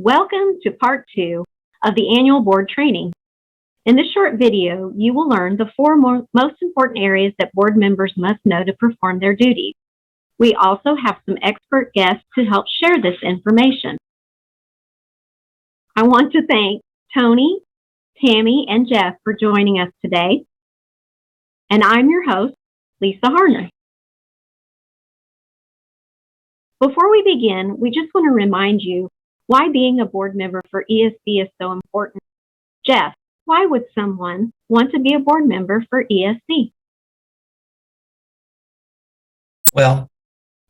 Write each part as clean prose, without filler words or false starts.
Welcome to part 2 of the annual board training. In this short video, you will learn the four most important areas that board members must know to perform their duties. We also have some expert guests to help share this information. I want to thank Tony, Tammy, and Jeff for joining us today. And I'm your host, Lisa Harner. Before we begin, we just want to remind you why being a board member for ESC is so important. Jeff, why would someone want to be a board member for ESC? Well,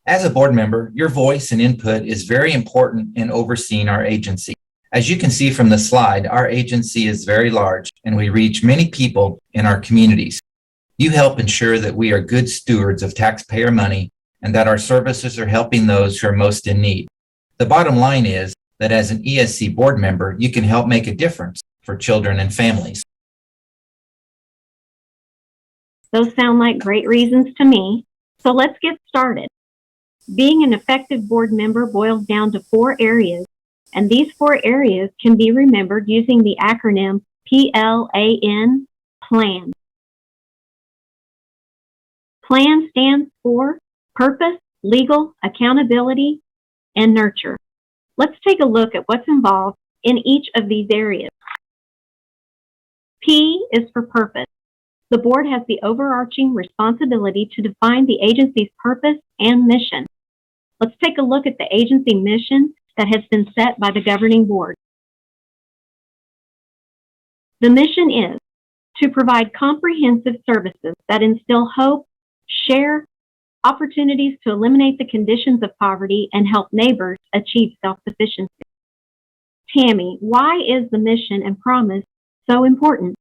as a board member, your voice and input is very important in overseeing our agency. As you can see from the slide, our agency is very large and we reach many people in our communities. You help ensure that we are good stewards of taxpayer money and that our services are helping those who are most in need. The bottom line is that as an ESC board member, you can help make a difference for children and families. Those sound like great reasons to me. So let's get started. Being an effective board member boils down to 4 areas, and these 4 areas can be remembered using the acronym PLAN, PLAN. PLAN stands for Purpose, Legal, Accountability, and Nurture. Let's take a look at what's involved in each of these areas. P is for purpose. The board has the overarching responsibility to define the agency's purpose and mission. Let's take a look at the agency mission that has been set by the governing board. The mission is to provide comprehensive services that instill hope, share opportunities to eliminate the conditions of poverty, and help neighbors achieve self-sufficiency. Tammy, why is the mission and promise so important?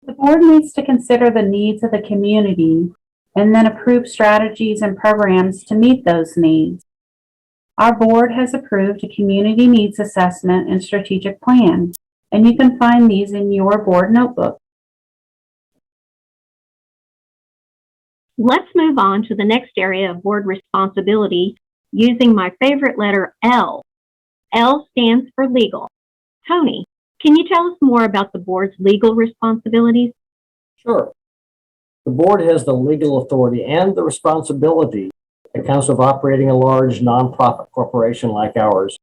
The board needs to consider the needs of the community and then approve strategies and programs to meet those needs. Our board has approved a community needs assessment and strategic plan, and you can find these in your board notebook. Let's move on to the next area of board responsibility using my favorite letter L. L stands for legal. Tony, can you tell us more about the board's legal responsibilities? Sure. The board has the legal authority and the responsibility that comes with operating a large nonprofit corporation like ours.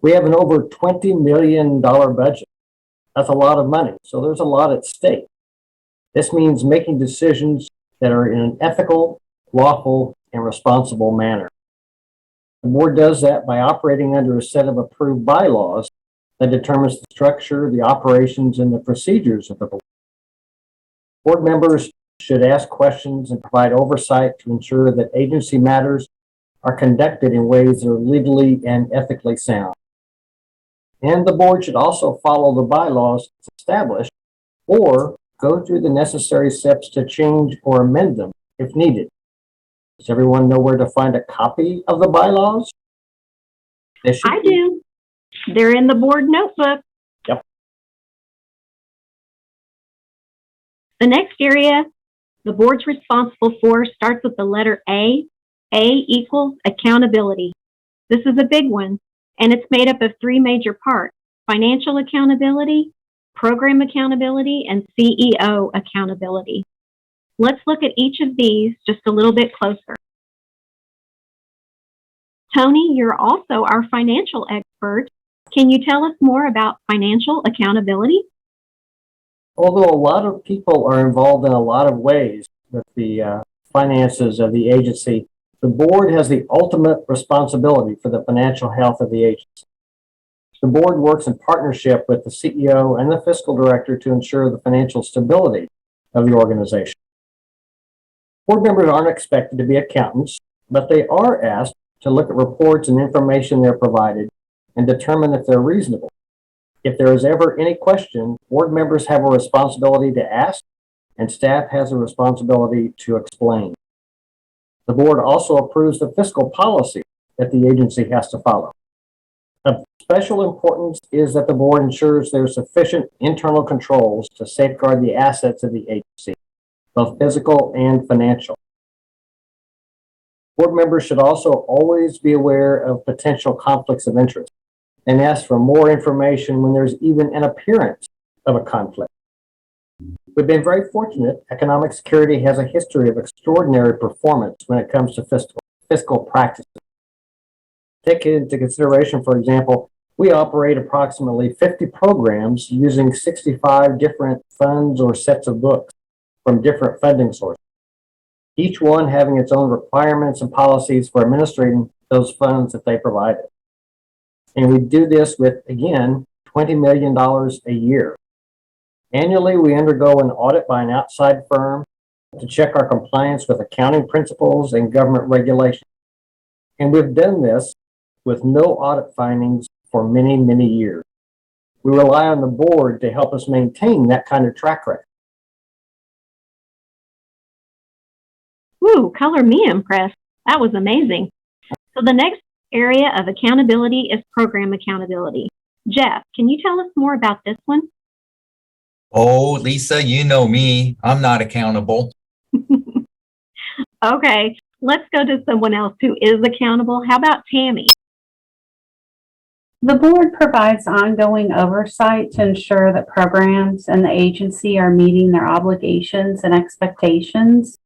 We have an over $20 million budget. That's a lot of money, so there's a lot at stake. This means making decisions that are in an ethical, lawful, and responsible manner. The board does that by operating under a set of approved bylaws that determines the structure, the operations, and the procedures of the board. Board members should ask questions and provide oversight to ensure that agency matters are conducted in ways that are legally and ethically sound. And the board should also follow the bylaws established or go through the necessary steps to change or amend them if needed. Does everyone know where to find a copy of the bylaws? I do. They're in the board notebook. Yep. The next area the board's responsible for starts with the letter A. A equals accountability. This is a big one, and it's made up of 3 major parts: financial accountability, program accountability, and CEO accountability. Let's look at each of these just a little bit closer. Tony, you're also our financial expert. Can you tell us more about financial accountability? Although a lot of people are involved in a lot of ways with the finances of the agency, the board has the ultimate responsibility for the financial health of the agency. The board works in partnership with the CEO and the fiscal director to ensure the financial stability of the organization. Board members aren't expected to be accountants, but they are asked to look at reports and information they're provided and determine if they're reasonable. If there is ever any question, board members have a responsibility to ask, and staff has a responsibility to explain. The board also approves the fiscal policy that the agency has to follow. Of special importance is that the board ensures there are sufficient internal controls to safeguard the assets of the agency, both physical and financial. Board members should also always be aware of potential conflicts of interest and ask for more information when there's even an appearance of a conflict. We've been very fortunate. Economic Security has a history of extraordinary performance when it comes to fiscal practices. Take into consideration, for example, we operate approximately 50 programs using 65 different funds or sets of books from different funding sources, each one having its own requirements and policies for administrating those funds that they provided. And we do this with, again, $20 million a year. Annually, we undergo an audit by an outside firm to check our compliance with accounting principles and government regulations. And we've done this with no audit findings for many, many years. We rely on the board to help us maintain that kind of track record. Woo, color me impressed. That was amazing. So the next area of accountability is program accountability. Jeff, can you tell us more about this one? Oh, Lisa, you know me. I'm not accountable. Okay, let's go to someone else who is accountable. How about Tammy? The board provides ongoing oversight to ensure that programs and the agency are meeting their obligations and expectations.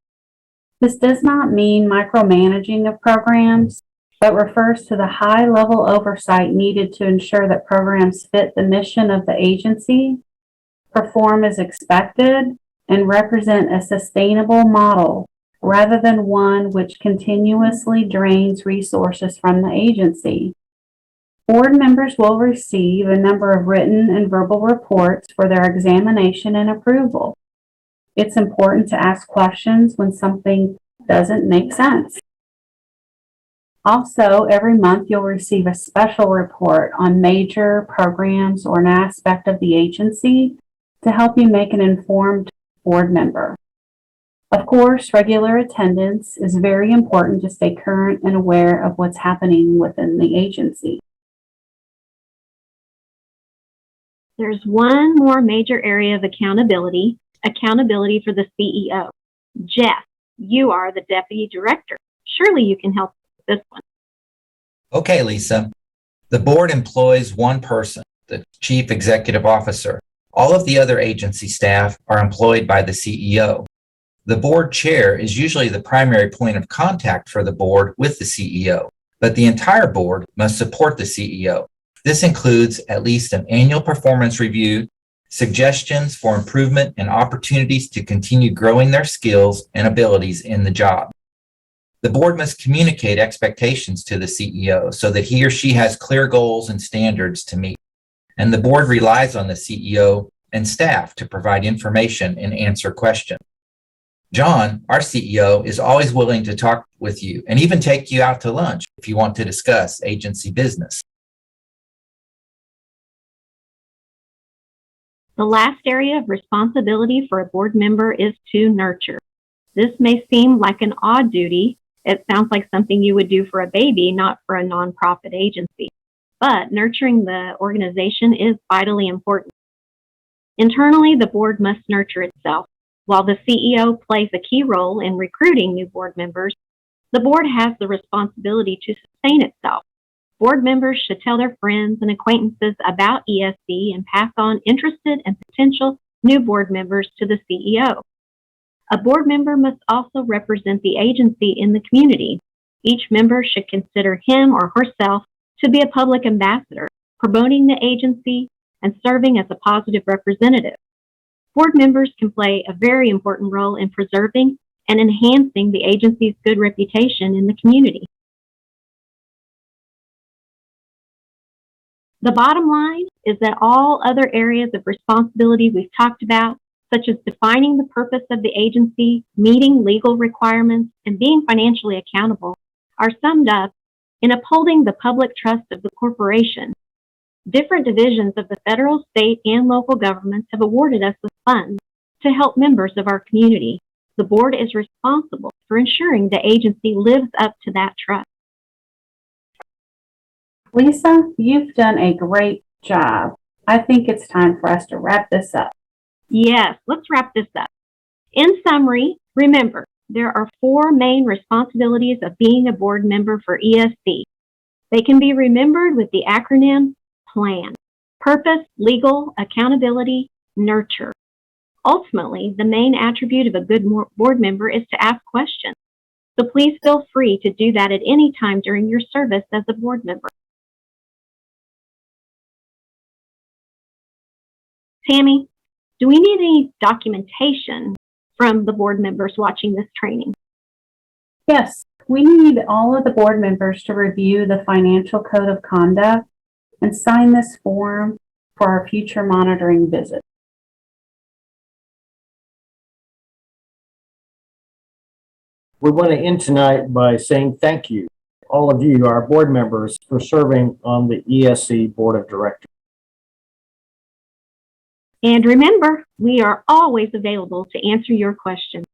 This does not mean micromanaging of programs, but refers to the high-level oversight needed to ensure that programs fit the mission of the agency, perform as expected, and represent a sustainable model rather than one which continuously drains resources from the agency. Board members will receive a number of written and verbal reports for their examination and approval. It's important to ask questions when something doesn't make sense. Also, every month you'll receive a special report on major programs or an aspect of the agency to help you make an informed board member. Of course, regular attendance is very important to stay current and aware of what's happening within the agency. There's one more major area of accountability for the CEO. Jeff, you are the deputy director. Surely you can help with this one. Okay, Lisa. The board employs one person, the chief executive officer. All of the other agency staff are employed by the CEO. The board chair is usually the primary point of contact for the board with the CEO, but the entire board must support the CEO. This includes at least an annual performance review, suggestions for improvement, and opportunities to continue growing their skills and abilities in the job. The board must communicate expectations to the CEO so that he or she has clear goals and standards to meet. And the board relies on the CEO and staff to provide information and answer questions. John, our CEO, is always willing to talk with you and even take you out to lunch if you want to discuss agency business. The last area of responsibility for a board member is to nurture. This may seem like an odd duty. It sounds like something you would do for a baby, not for a nonprofit agency. But nurturing the organization is vitally important. Internally, the board must nurture itself. While the CEO plays a key role in recruiting new board members, the board has the responsibility to sustain itself. Board members should tell their friends and acquaintances about ESB and pass on interested and potential new board members to the CEO. A board member must also represent the agency in the community. Each member should consider him or herself to be a public ambassador, promoting the agency and serving as a positive representative. Board members can play a very important role in preserving and enhancing the agency's good reputation in the community. The bottom line is that all other areas of responsibility we've talked about, such as defining the purpose of the agency, meeting legal requirements, and being financially accountable, are summed up in upholding the public trust of the corporation. Different divisions of the federal, state, and local governments have awarded us with funds to help members of our community. The board is responsible for ensuring the agency lives up to that trust. Lisa, you've done a great job. I think it's time for us to wrap this up. Yes, let's wrap this up. In summary, remember, there are 4 main responsibilities of being a board member for ESC. They can be remembered with the acronym PLAN: purpose, legal, accountability, nurture. Ultimately, the main attribute of a good board member is to ask questions. So please feel free to do that at any time during your service as a board member. Tammy, do we need any documentation from the board members watching this training? Yes, we need all of the board members to review the financial code of conduct and sign this form for our future monitoring visit. We want to end tonight by saying thank you, all of you, our board members, for serving on the ESC Board of Directors. And remember, we are always available to answer your questions.